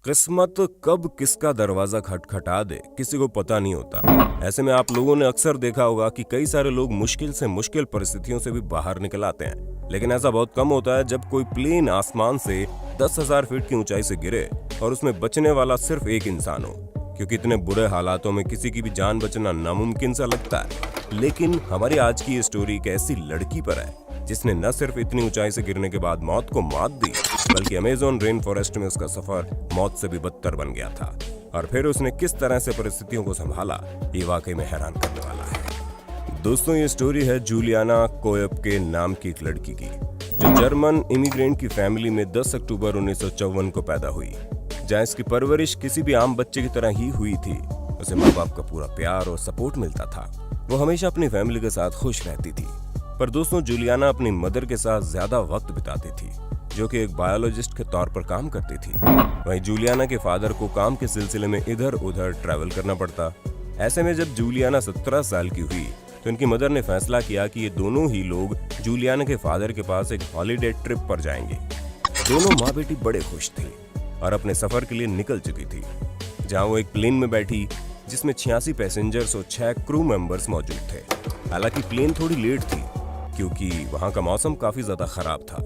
किस्मत कब किसका दरवाजा खटखटा दे किसी को पता नहीं होता। ऐसे में आप लोगों ने अक्सर देखा होगा कि कई सारे लोग मुश्किल से मुश्किल परिस्थितियों से भी बाहर निकल आते हैं, लेकिन ऐसा बहुत कम होता है जब कोई प्लेन आसमान से 10,000 फीट की ऊंचाई से गिरे और उसमें बचने वाला सिर्फ एक इंसान हो, क्योंकि इतने बुरे हालातों में किसी की भी जान बचना नामुमकिन सा लगता है। लेकिन हमारी आज की ये स्टोरी एक ऐसी लड़की पर है जिसने न सिर्फ इतनी ऊंचाई से गिरने के बाद मौत को मात दी, बल्कि अमेज़न रेन फॉरेस्ट में उसका सफर मौत से भी बदतर बन गया था। और फिर उसने किस तरह से परिस्थितियों को संभाला, ये वाकई में हैरान करने वाला है। दोस्तों, ये स्टोरी है जूलियाना कोएब के नाम की एक लड़की की, जो जर्मन इमिग्रेंट की फैमिली में 10 अक्टूबर 1954 को पैदा हुई। जहाँ इसकी परवरिश किसी भी आम बच्चे की तरह ही हुई थी। उसे माँ बाप का पूरा प्यार और सपोर्ट मिलता था। वो हमेशा अपनी फैमिली के साथ खुश रहती थी। पर दोस्तों, जूलियाना अपनी मदर के साथ ज्यादा वक्त बिताती थी, जो कि एक बायोलॉजिस्ट के तौर पर काम करती थी। वहीं जूलियाना के फादर को काम के सिलसिले में इधर उधर ट्रैवल करना पड़ता। ऐसे में जब जूलियाना 17 साल की हुई तो इनकी मदर ने फैसला किया कि ये दोनों ही लोग जूलियाना के फादर के पास एक हॉलीडे ट्रिप पर जाएंगे। दोनों माँ बेटी बड़े खुश थे और अपने सफर के लिए निकल चुकी थी, जहाँ वो एक प्लेन में बैठी जिसमें 86 पैसेंजर्स और 6 क्रू मेंबर्स मौजूद थे। हालांकि प्लेन थोड़ी लेट थी क्योंकि वहां का मौसम काफी ज्यादा खराब था,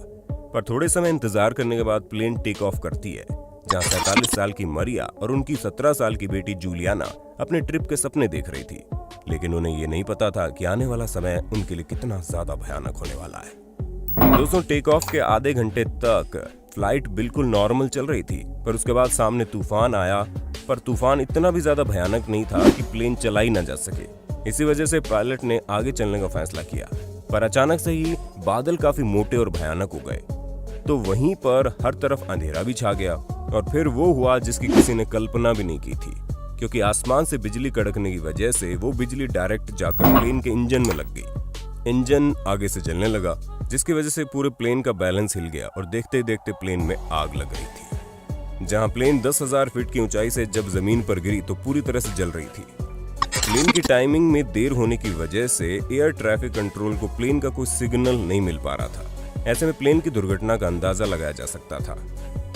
पर थोड़े समय इंतजार करने के बाद प्लेन टेक ऑफ करती है, जहां 47 साल की मरिया और उनकी 17 साल की बेटी जूलियाना अपने ट्रिप के सपने देख रही थी। लेकिन उन्हें ये नहीं पता था कि आने वाला समय उनके लिए कितना ज्यादा भयानक होने वाला है। दोस्तों, टेक ऑफ के आधे घंटे तक फ्लाइट बिल्कुल नॉर्मल चल रही थी, पर उसके बाद सामने तूफान आया। पर तूफान इतना भी ज्यादा भयानक नहीं था कि प्लेन चलाई न जा सके। इसी वजह से पायलट ने आगे चलने का फैसला किया, पर अचानक से ही बादल काफी मोटे और भयानक हो गए। तो वहीं पर हर तरफ अंधेरा भी छा गया और फिर वो हुआ जिसकी किसी ने कल्पना भी नहीं की थी, क्योंकि आसमान से बिजली कड़कने की वजह से वो बिजली डायरेक्ट जाकर प्लेन के इंजन में लग गई। इंजन आगे से जलने लगा, जिसकी वजह से पूरे प्लेन का बैलेंस हिल गया और देखते ही देखते प्लेन में आग लग रही थी। जहां प्लेन 10,000 फीट की ऊंचाई से जब जमीन पर गिरी तो पूरी तरह से जल रही थी। प्लेन की टाइमिंग में देर होने की वजह से एयर ट्रैफिक कंट्रोल को प्लेन का कोई सिग्नल नहीं मिल पा रहा था। ऐसे में प्लेन की दुर्घटना का अंदाजा लगाया जा सकता था।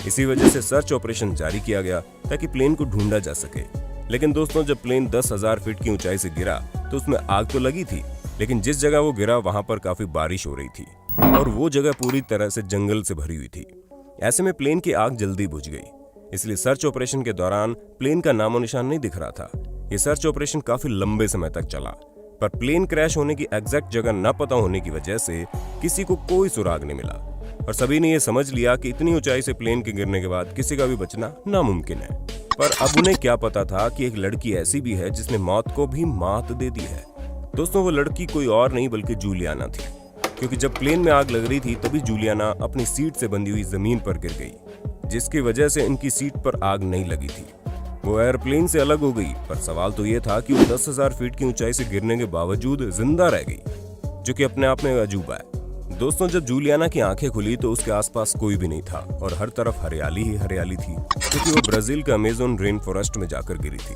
इसी वजह से सर्च ऑपरेशन जारी किया गया ताकि प्लेन को ढूंढा जा सके। लेकिन दोस्तों, जब प्लेन 10,000 फीट की ऊंचाई से गिरा तो उसमें आग तो लगी थी, लेकिन जिस जगह वो गिरा वहां पर काफी बारिश हो रही थी और वो जगह पूरी तरह से जंगल से भरी हुई थी। ऐसे में प्लेन की आग जल्दी बुझ गई, इसलिए सर्च ऑपरेशन के दौरान प्लेन का नामो निशान नहीं दिख रहा था। ये सर्च ऑपरेशन काफी लंबे समय तक चला, पर प्लेन क्रैश होने की एग्जैक्ट जगह न पता होने की वजह से किसी को कोई सुराग नहीं मिला और सभी ने ये समझ लिया कि इतनी ऊंचाई से प्लेन के गिरने के बाद किसी का भी बचना नामुमकिन है। पर अब उन्हें क्या पता था कि एक लड़की ऐसी भी है जिसने मौत को भी मात दे दी है। दोस्तों, वो लड़की कोई और नहीं बल्कि जूलियाना थी, क्योंकि जब प्लेन में आग लग रही थी तभी जूलियाना अपनी सीट से बंधी हुई जमीन पर गिर गई, जिसकी वजह से इनकी सीट पर आग नहीं लगी थी। वो एयरप्लेन से अलग हो गई, पर सवाल तो ये था कि वो 10,000 फीट की ऊंचाई से गिरने के बावजूद जिंदा रह गई, जो कि अपने आप में अजूबा है। दोस्तों, जब जूलियाना की आंखें खुली तो उसके आसपास कोई भी नहीं था और हर तरफ हरियाली ही हरियाली थी, क्योंकि वो ब्राजील के अमेज़न रेन फॉरेस्ट में जाकर गिरी थी।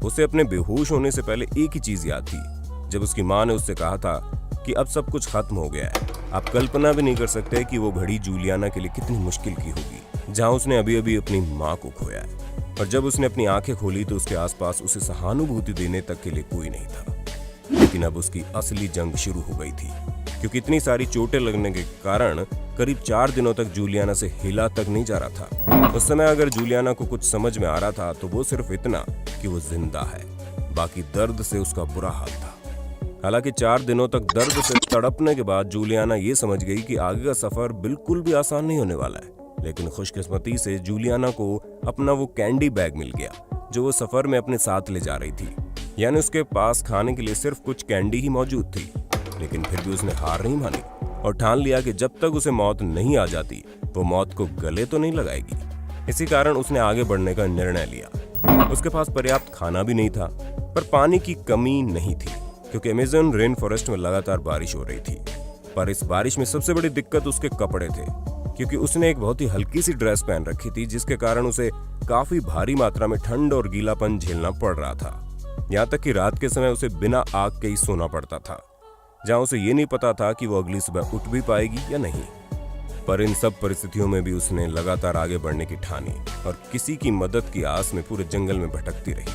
उसे अपने बेहोश होने से पहले एक ही चीज याद थी, जब उसकी माँ ने उससे कहा था कि अब सब कुछ खत्म हो गया है। आप कल्पना भी नहीं कर सकते कि वो घड़ी जूलियाना के लिए कितनी मुश्किल की होगी, जहां उसने अभी अभी अपनी माँ को खोया है। और जब उसने अपनी आंखें खोली तो उसके आसपास उसे सहानुभूति देने तक के लिए कोई नहीं था। लेकिन अब उसकी असली जंग शुरू हो गई थी, क्योंकि इतनी सारी चोटें लगने के कारण करीब 4 दिनों तक जूलियाना से हिला तक नहीं जा रहा था। उस समय अगर जूलियाना को कुछ समझ में आ रहा था तो वो सिर्फ इतना कि वो जिंदा है, बाकी दर्द से उसका बुरा हाल था। हालांकि 4 दिनों तक दर्द से तड़पने के बाद जूलियाना ये समझ गई कि आगे का सफर बिल्कुल भी आसान नहीं होने वाला है। लेकिन खुशकिस्मती से जूलियाना को अपना वो कैंडी बैग मिल गया जो वो सफर में अपने साथ ले जा रही थी। यानी उसके पास खाने के लिए सिर्फ कुछ कैंडी ही मौजूद थी। लेकिन फिर भी उसने हार नहीं मानी और ठान लिया कि जब तक उसे मौत नहीं आ जाती वो मौत को गले तो नहीं लगाएगी। इसी कारण उसने आगे बढ़ने का निर्णय लिया। उसके पास पर्याप्त खाना भी नहीं था, पर पानी की कमी नहीं थी, क्योंकि अमेज़न रेन फॉरेस्ट में लगातार बारिश हो रही थी। पर इस बारिश में सबसे बड़ी दिक्कत उसके कपड़े थे, क्योंकि उसने एक बहुत ही हल्की सी ड्रेस पहन रखी थी, जिसके कारण उसे काफी भारी मात्रा में ठंड और गीलापन झेलना पड़ रहा था। यहाँ तक कि रात के समय उसे बिना आग के ही सोना पड़ता था, जहाँ उसे ये नहीं पता था कि वो अगली सुबह उठ भी पाएगी या नहीं। पर इन सब परिस्थितियों में भी उसने लगातार आगे बढ़ने की ठानी और किसी की मदद की आस में पूरे जंगल में भटकती रही।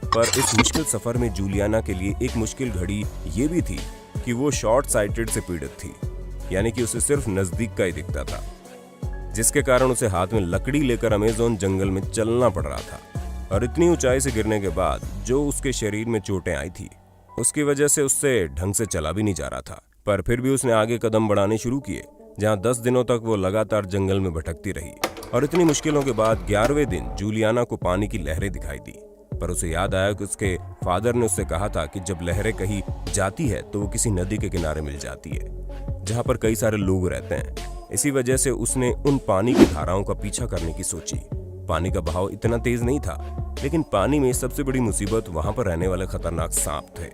पर इस मुश्किल सफर में जूलियाना के लिए एक मुश्किल घड़ी ये भी थी कि वो शॉर्ट साइटेड से पीड़ित थी, यानी कि उसे सिर्फ नजदीक का ही दिखता था, जिसके कारण उसे हाथ में लकड़ी लेकर अमेज़न जंगल में चलना पड़ रहा था। और इतनी ऊंचाई से गिरने के बाद जो उसके शरीर में चोटें आई थी, उसकी वजह से उससे ढंग से चला भी नहीं जा रहा था। पर फिर भी उसने आगे कदम बढ़ाने शुरू किए, जहां 10 दिनों तक वो लगातार जंगल में भटकती रही। और इतनी मुश्किलों के बाद 11वें दिन जूलियाना को पानी की लहरें दिखाई दी। पर उसे याद आया कि उसके फादर ने उससे कहा था कि जब लहरें कहीं जाती है तो वो किसी नदी के किनारे मिल जाती है, जहां पर कई सारे लोग रहते हैं। इसी वजह से उसने उन पानी की धाराओं का पीछा करने की सोची। पानी का बहाव इतना तेज नहीं था, लेकिन पानी में सबसे बड़ी मुसीबत वहां पर रहने वाले खतरनाक सांप थे,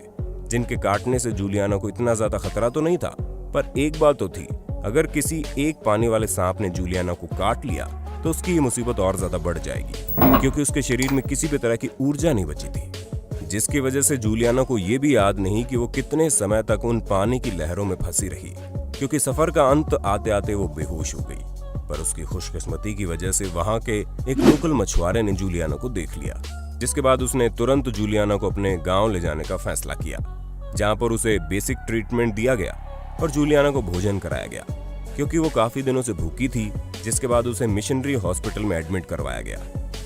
जिनके काटने से जूलियाना को इतना ज्यादा खतरा तो नहीं था। पर एक बात तो थी, अगर किसी एक पानी वाले सांप ने जूलियाना को काट लिया तो उसकी ये मुसीबत और ज्यादा बढ़ जाएगी, क्योंकि उसके शरीर में किसी भी तरह की ऊर्जा नहीं बची थी, जिसकी वजह से जूलियाना को ये भी याद नहीं कि वो कितने समय तक उन पानी की लहरों में फंसी रही, क्योंकि सफर का अंत आते आते वो बेहोश हो गई। पर उसकी खुशकिस्मती की वजह से वहां के एक लोकल मछुआरे ने जूलियाना को देख लिया, जिसके बाद उसने तुरंत जूलियाना को अपने गांव ले जाने का फैसला किया, जहां पर उसे बेसिक ट्रीटमेंट दिया गया और जूलियाना को भोजन कराया गया, क्योंकि वो काफी दिनों से भूखी थी। जिसके बाद उसे मिशनरी हॉस्पिटल में एडमिट करवाया गया।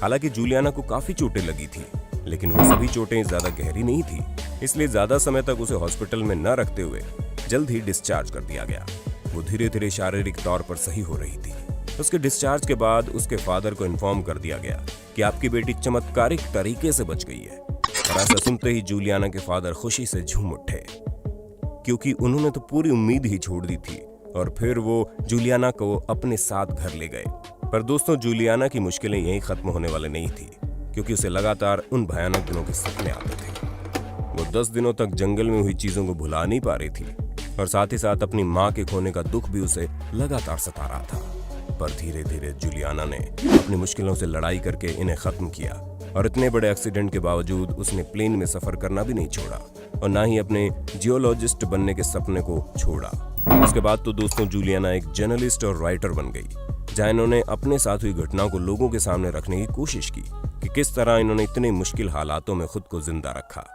हालांकि जूलियाना को काफी चोटें लगी थी, लेकिन वो सभी चोटें ज्यादा गहरी नहीं थी, इसलिए ज्यादा समय तक उसे हॉस्पिटल में न रखते हुए जल्द ही डिस्चार्ज कर दिया गया। वो धीरे धीरे शारीरिक तौर पर सही हो रही थी। उसके डिस्चार्ज के बाद उसके फादर को इन्फॉर्म कर दिया गया कि आपकी बेटी चमत्कारिक तरीके से बच गई है। और ऐसा सुनते ही जूलियाना के फादर खुशी से झूम उठे, क्योंकि उन्होंने तो पूरी उम्मीद ही छोड़ दी थी। और फिर वो जूलियाना को अपने साथ घर ले गए। पर दोस्तों, जूलियाना की मुश्किलें यहीं खत्म होने वाली नहीं थी, क्योंकि उसे लगातार उन भयानक दिनों के सपने आते थे। वो 10 दिनों तक जंगल में हुई चीजों को भुला नहीं पा रही थी, और साथ ही साथ अपनी माँ के खोने का दुख भी उसे लगातार सता रहा था। पर धीरे धीरे जूलियाना ने अपनी मुश्किलों से लड़ाई करके इन्हें खत्म किया, और इतने बड़े एक्सीडेंट के बावजूद उसने प्लेन में सफर करना भी नहीं छोड़ा, और ना ही अपने जियोलॉजिस्ट बनने के सपने को छोड़ा। उसके बाद तो दोस्तों, जूलियाना एक जर्नलिस्ट और राइटर बन गई, जहां इन्होंने अपने साथ हुई घटनाओं को लोगों के सामने रखने की कोशिश की कि किस तरह इन्होंने इतने मुश्किल हालातों में खुद को जिंदा रखा।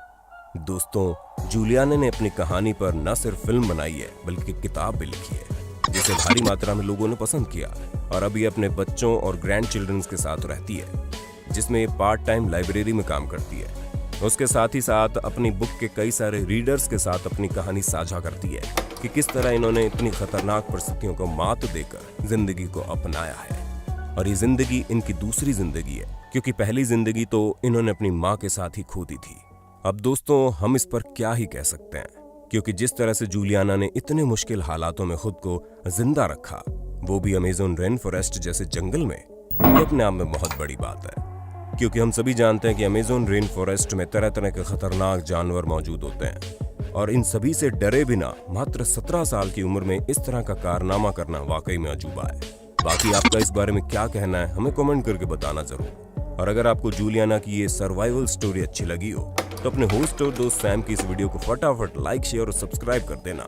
दोस्तों, जूलियाना ने अपनी कहानी पर न सिर्फ फिल्म बनाई है, बल्कि किताब भी लिखी है, जिसे भारी मात्रा में लोगों ने पसंद किया, और अभी अपने बच्चों और ग्रैंड चिल्ड्रंस के साथ रहती है, जिसमें ये पार्ट टाइम लाइब्रेरी में काम करती है। उसके साथ ही साथ अपनी बुक के कई सारे रीडर्स के साथ अपनी कहानी साझा करती है कि किस तरह इन्होंने इतनी खतरनाक परिस्थितियों को मात देकर जिंदगी को अपनाया है। और ये जिंदगी इनकी दूसरी जिंदगी है, क्योंकि पहली जिंदगी तो इन्होंने अपनी माँ के साथ ही खो दी थी। अब दोस्तों, हम इस पर क्या ही कह सकते हैं, क्योंकि जिस तरह से जूलियाना ने इतने मुश्किल हालातों में खुद को जिंदा रखा, वो भी अमेज़न रेन फॉरेस्ट जैसे जंगल में, ये अपने आप में बहुत बड़ी बात है। क्योंकि हम सभी जानते हैं कि अमेज़न रेन फॉरेस्ट में तरह तरह के खतरनाक जानवर मौजूद होते हैं, और इन सभी से डरे बिना मात्र 17 साल की उम्र में इस तरह का कारनामा करना वाकई में अजूबा है। बाकी आपका इस बारे में क्या कहना है, हमें कमेंट करके बताना जरूर। और अगर आपको जूलियाना की ये सर्वाइवल स्टोरी अच्छी लगी हो, तो अपने होस्ट और दोस्त सैम की इस वीडियो को फटाफट लाइक, शेयर और सब्सक्राइब कर देना,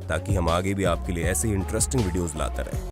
ताकि हम आगे भी आपके लिए ऐसे ही इंटरेस्टिंग वीडियोस लाते रहें।